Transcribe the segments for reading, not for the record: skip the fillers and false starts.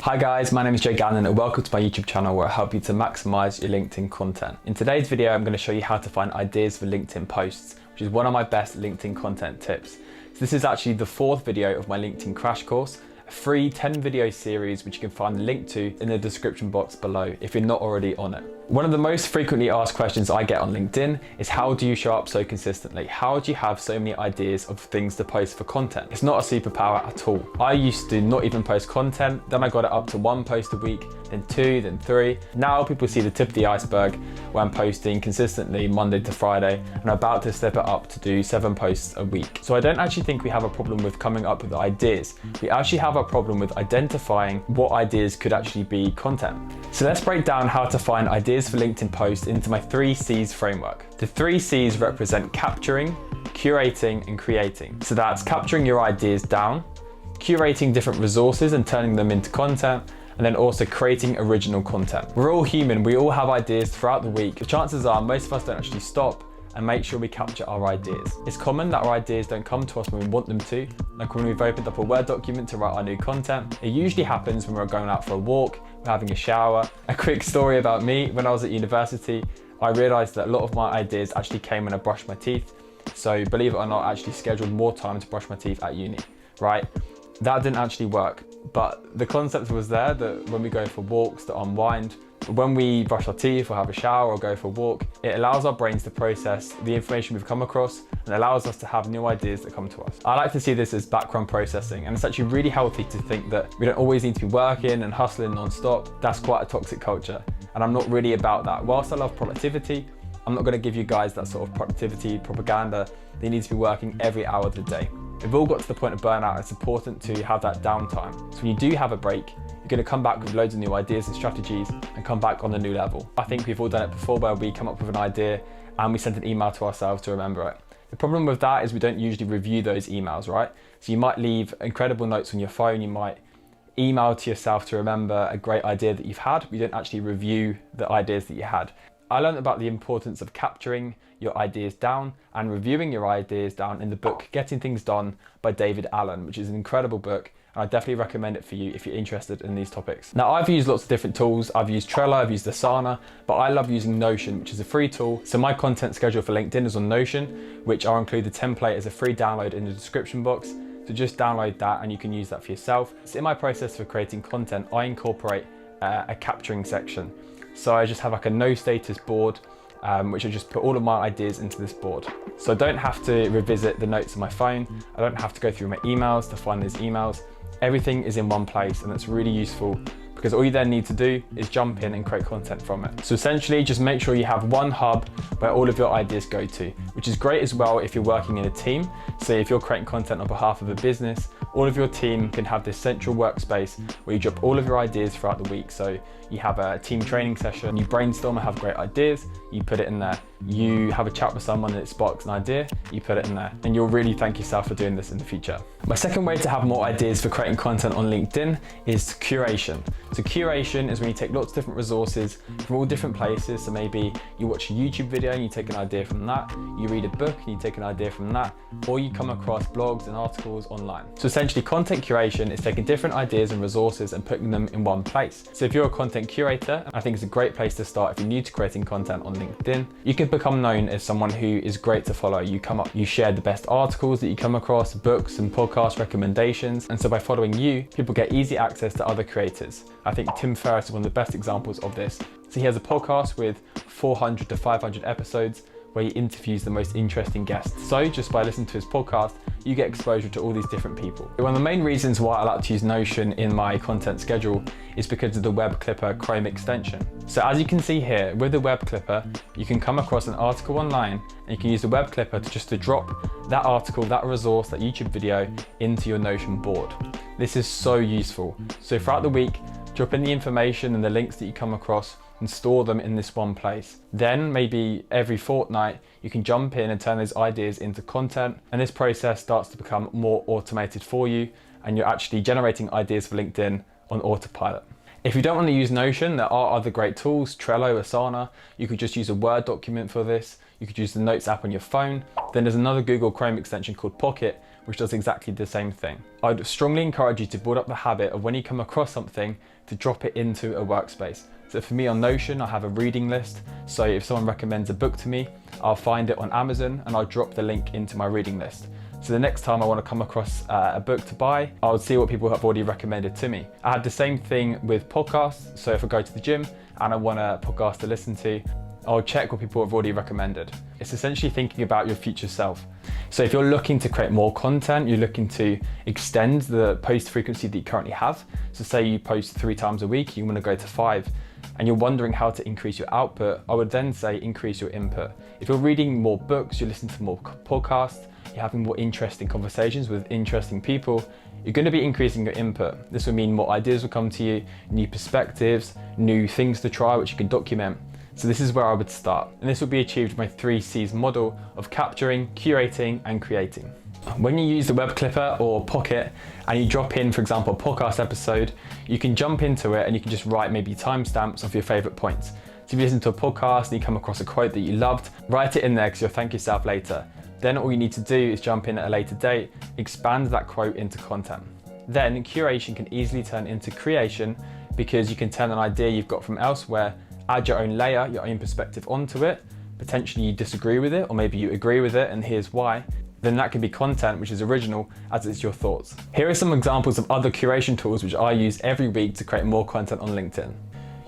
Hi guys, my name is Jay Gannon and welcome to my YouTube channel where I help you to maximize your LinkedIn content. In today's video, I'm going to show you how to find ideas for LinkedIn posts, which is one of my best LinkedIn content tips. So this is actually the fourth video of my LinkedIn crash course, a free 10 video series which you can find the link to in the description box below if you're not already on it. One of the most frequently asked questions I get on LinkedIn is how do you show up so consistently? How do you have so many ideas of things to post for content? It's not a superpower at all. I used to not even post content, then I got it up to 1 post a week, then 2, then 3. Now people see the tip of the iceberg where I'm posting consistently Monday to Friday and I'm about to step it up to do 7 posts a week. So I don't actually think we have a problem with coming up with ideas. We actually have a problem with identifying what ideas could actually be content. So let's break down how to find ideas for LinkedIn posts into my 3 C's framework. The 3 C's represent capturing, curating, and creating. So that's capturing your ideas down, curating different resources and turning them into content, and then also creating original content. We're all human, we all have ideas throughout the week. The chances are most of us don't actually stop and make sure we capture our ideas. It's common that our ideas don't come to us when we want them to, like when we've opened up a Word document to write our new content. It usually happens when we're going out for a walk, we're having a shower. A quick story about me, when I was at university, I realized that a lot of my ideas actually came when I brushed my teeth. So believe it or not, I actually scheduled more time to brush my teeth at uni, right? That didn't actually work, but the concept was there that when we go for walks to unwind, when we brush our teeth or have a shower or go for a walk, it allows our brains to process the information we've come across and allows us to have new ideas that come to us. I like to see this as background processing, and it's actually really healthy to think that we don't always need to be working and hustling non-stop. That's quite a toxic culture, and I'm not really about that. Whilst I love productivity, I'm not going to give you guys that sort of productivity propaganda. They need to be working every hour of the day. We've all got to the point of burnout. It's important to have that downtime. So when you do have a break, you're going to come back with loads of new ideas and strategies and come back on a new level. I think we've all done it before where we come up with an idea and we send an email to ourselves to remember it. The problem with that is we don't usually review those emails, right? So you might leave incredible notes on your phone, you might email to yourself to remember a great idea that you've had, but you don't actually review the ideas that you had. I learned about the importance of capturing your ideas down and reviewing your ideas down in the book Getting Things Done by David Allen, which is an incredible book. And I definitely recommend it for you if you're interested in these topics. Now, I've used lots of different tools. I've used Trello, I've used Asana, but I love using Notion, which is a free tool. So my content schedule for LinkedIn is on Notion, which I'll include the template as a free download in the description box. So just download that and you can use that for yourself. So in my process for creating content, I incorporate a capturing section. So I just have like a no status board, which I just put all of my ideas into this board. So I don't have to revisit the notes on my phone. I don't have to go through my emails to find those emails. Everything is in one place, and that's really useful because all you then need to do is jump in and create content from it. So essentially just make sure you have one hub where all of your ideas go to, which is great as well if you're working in a team. So if you're creating content on behalf of a business, all of your team can have this central workspace where you drop all of your ideas throughout the week. So you have a team training session, you brainstorm and have great ideas, you put it in there. You have a chat with someone and it sparks an idea, you put it in there, and you'll really thank yourself for doing this in the future. My second way to have more ideas for creating content on LinkedIn is curation. So curation is when you take lots of different resources from all different places. So maybe you watch a YouTube video and you take an idea from that, you read a book and you take an idea from that, or you come across blogs and articles online. So essentially content curation is taking different ideas and resources and putting them in one place. So if you're a content curator, I think it's a great place to start if you're new to creating content on LinkedIn. You can become known as someone who is great to follow. You share the best articles that you come across, books and podcast recommendations. And so by following you, people get easy access to other creators. I think Tim Ferris is one of the best examples of this. So he has a podcast with 400 to 500 episodes where he interviews the most interesting guests. So just by listening to his podcast, you get exposure to all these different people. One of the main reasons why I like to use Notion in my content schedule is because of the Web Clipper Chrome extension. So as you can see here, with the Web Clipper, you can come across an article online and you can use the Web Clipper to drop that article, that resource, that YouTube video into your Notion board. This is so useful. So throughout the week, drop in the information and the links that you come across and store them in this one place. Then maybe every fortnight, you can jump in and turn those ideas into content. And this process starts to become more automated for you. And you're actually generating ideas for LinkedIn on autopilot. If you don't want to use Notion, there are other great tools, Trello, Asana. You could just use a Word document for this. You could use the Notes app on your phone. Then there's another Google Chrome extension called Pocket, which does exactly the same thing. I'd strongly encourage you to build up the habit of when you come across something to drop it into a workspace. So for me on Notion, I have a reading list. So if someone recommends a book to me, I'll find it on Amazon and I'll drop the link into my reading list. So the next time I want to come across a book to buy, I'll see what people have already recommended to me. I had the same thing with podcasts. So if I go to the gym and I want a podcast to listen to, I'll check what people have already recommended. It's essentially thinking about your future self. So if you're looking to create more content, you're looking to extend the post frequency that you currently have. So say you post 3 times a week, you want to go to 5, and you're wondering how to increase your output, I would then say increase your input. If you're reading more books, you're listening to more podcasts, you're having more interesting conversations with interesting people, you're going to be increasing your input. This will mean more ideas will come to you, new perspectives, new things to try, which you can document. So this is where I would start. And this will be achieved by 3 C's model of capturing, curating, and creating. When you use the web clipper or Pocket and you drop in, for example, a podcast episode, you can jump into it and you can just write maybe timestamps of your favorite points. So if you listen to a podcast and you come across a quote that you loved, write it in there because you'll thank yourself later. Then all you need to do is jump in at a later date, expand that quote into content. Then curation can easily turn into creation because you can turn an idea you've got from elsewhere, add your own layer, your own perspective onto it. Potentially you disagree with it, or maybe you agree with it and here's why. Then that can be content which is original as it's your thoughts. Here are some examples of other curation tools which I use every week to create more content on LinkedIn.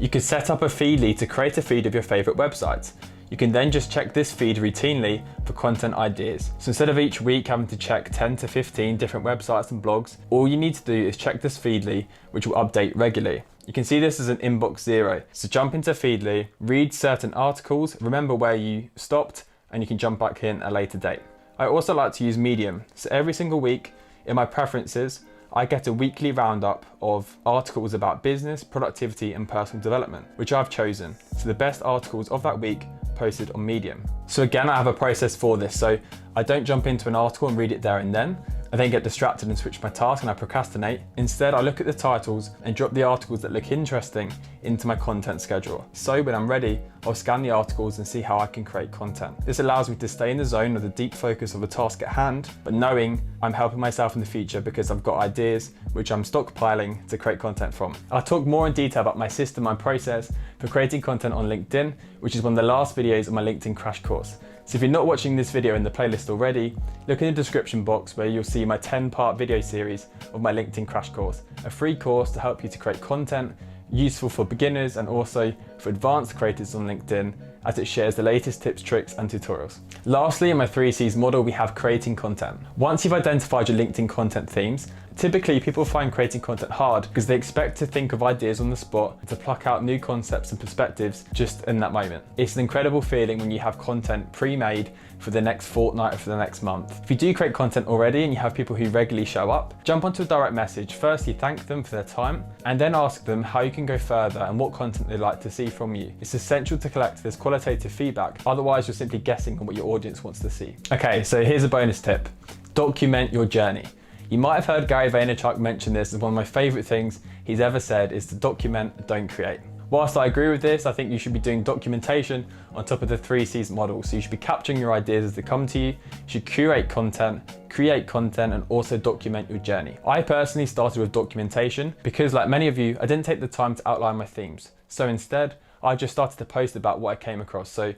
You could set up a Feedly to create a feed of your favorite websites. You can then just check this feed routinely for content ideas. So instead of each week having to check 10 to 15 different websites and blogs, all you need to do is check this Feedly, which will update regularly. You can see this as an inbox 0. So jump into Feedly, read certain articles, remember where you stopped, and you can jump back in at a later date. I also like to use Medium. So every single week in my preferences, I get a weekly roundup of articles about business, productivity, and personal development, which I've chosen. So the best articles of that week posted on Medium. So again, I have a process for this. So I don't jump into an article and read it there and then. I then get distracted and switch my task and I procrastinate. Instead, I look at the titles and drop the articles that look interesting into my content schedule. So when I'm ready, I'll scan the articles and see how I can create content. This allows me to stay in the zone of the deep focus of the task at hand, but knowing I'm helping myself in the future because I've got ideas which I'm stockpiling to create content from. I'll talk more in detail about my system and process for creating content on LinkedIn, which is one of the last videos of my LinkedIn crash course. So if you're not watching this video in the playlist already, look in the description box where you'll see my 10-part video series of my LinkedIn crash course, a free course to help you to create content useful for beginners and also for advanced creators on LinkedIn, as it shares the latest tips, tricks, and tutorials. Lastly, in my 3 C's model, we have creating content. Once you've identified your LinkedIn content themes, typically people find creating content hard because they expect to think of ideas on the spot, to pluck out new concepts and perspectives just in that moment. It's an incredible feeling when you have content pre-made for the next fortnight or for the next month. If you do create content already and you have people who regularly show up, jump onto a direct message. Firstly, thank them for their time and then ask them how you can go further and what content they'd like to see from you. It's essential to collect this qualitative feedback, otherwise you're simply guessing on what your audience wants to see. Okay, so here's a bonus tip. Document your journey. You might have heard Gary Vaynerchuk mention this as one of my favorite things he's ever said is to document, don't create. Whilst I agree with this, I think you should be doing documentation on top of the 3 C's model. So you should be capturing your ideas as they come to you, you should curate content, create content, and also document your journey. I personally started with documentation because, like many of you, I didn't take the time to outline my themes. So instead, I just started to post about what I came across. So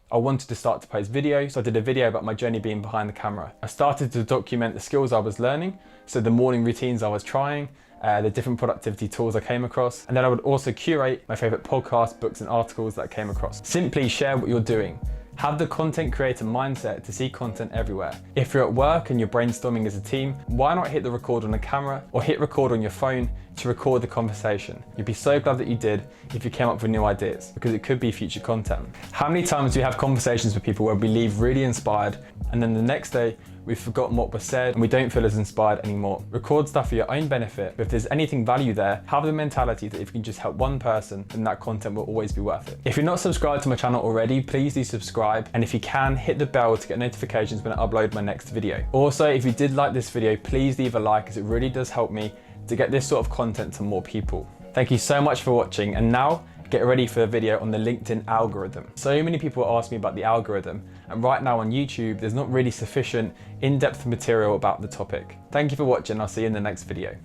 I wanted to start to post videos, so I did a video about my journey being behind the camera. I started to document the skills I was learning, so the morning routines I was trying, the different productivity tools I came across, and then I would also curate my favorite podcasts, books, and articles that I came across. Simply share what you're doing. Have the content creator mindset to see content everywhere. If you're at work and you're brainstorming as a team, why not hit the record on a camera or hit record on your phone to record the conversation? You'd be so glad that you did if you came up with new ideas, because it could be future content. How many times do we have conversations with people where we leave really inspired and then the next day we've forgotten what was said and we don't feel as inspired anymore? Record stuff for your own benefit, but if there's anything value there, have the mentality that if you can just help one person, then that content will always be worth it. If you're not subscribed to my channel already, please do subscribe, and if you can, hit the bell to get notifications when I upload my next video. Also, if you did like this video, please leave a like, as it really does help me to get this sort of content to more people. Thank you so much for watching, and now get ready for a video on the LinkedIn algorithm. So many people ask me about the algorithm, and right now on YouTube, there's not really sufficient in-depth material about the topic. Thank you for watching, I'll see you in the next video.